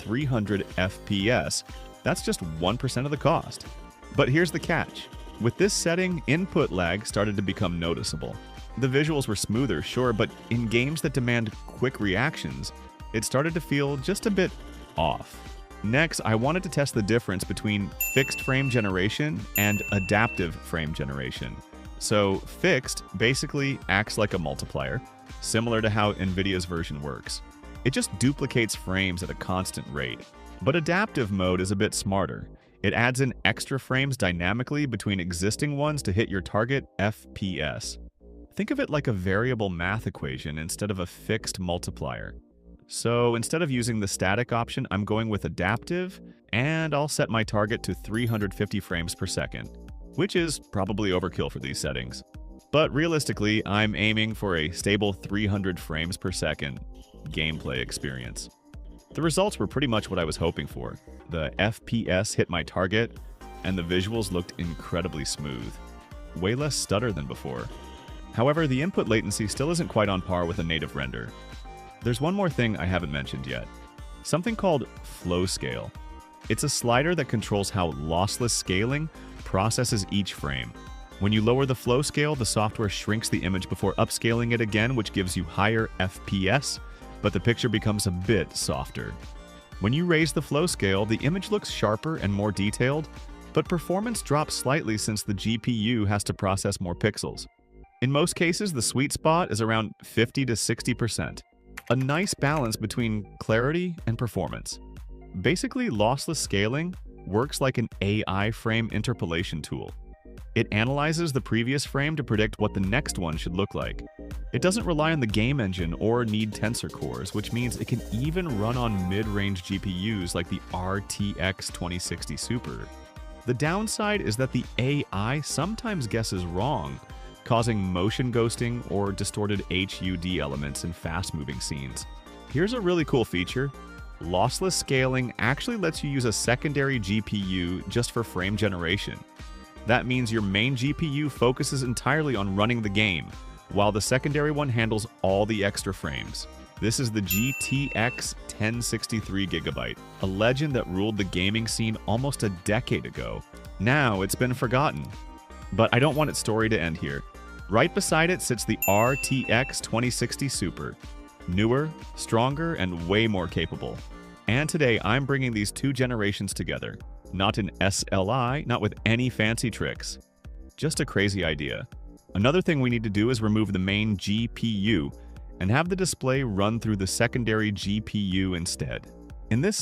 300 FPS. That's just 1% of the cost. But here's the catch. With this setting, input lag started to become noticeable. The visuals were smoother, sure, but in games that demand quick reactions, it started to feel just a bit off. Next, I wanted to test the difference between fixed frame generation and adaptive frame generation. So, fixed basically acts like a multiplier, similar to how NVIDIA's version works. It just duplicates frames at a constant rate. But adaptive mode is a bit smarter. It adds in extra frames dynamically between existing ones to hit your target FPS. Think of it like a variable math equation instead of a fixed multiplier. So instead of using the static option, I'm going with adaptive, and I'll set my target to 350 frames per second, which is probably overkill for these settings. But realistically, I'm aiming for a stable 300 frames per second gameplay experience. The results were pretty much what I was hoping for. The FPS hit my target, and the visuals looked incredibly smooth. Way less stutter than before. However, the input latency still isn't quite on par with a native render. There's one more thing I haven't mentioned yet. Something called flow scale. It's a slider that controls how lossless scaling processes each frame. When you lower the flow scale, the software shrinks the image before upscaling it again, which gives you higher FPS, but the picture becomes a bit softer. When you raise the flow scale, the image looks sharper and more detailed, but performance drops slightly since the GPU has to process more pixels. In most cases, the sweet spot is around 50 to 60%. A nice balance between clarity and performance. Basically, lossless scaling works like an AI frame interpolation tool. It analyzes the previous frame to predict what the next one should look like. It doesn't rely on the game engine or need tensor cores, which means it can even run on mid-range GPUs like the RTX 2060 Super. The downside is that the AI sometimes guesses wrong, causing motion ghosting or distorted HUD elements in fast-moving scenes. Here's a really cool feature. Lossless scaling actually lets you use a secondary GPU just for frame generation. That means your main GPU focuses entirely on running the game, while the secondary one handles all the extra frames. This is the GTX 1063GB, a legend that ruled the gaming scene almost a decade ago. Now it's been forgotten. But I don't want its story to end here. Right beside it sits the RTX 2060 Super. Newer, stronger, and way more capable. And today I'm bringing these two generations together. Not in SLI, not with any fancy tricks. Just a crazy idea. Another thing we need to do is remove the main GPU and have the display run through the secondary GPU instead. In this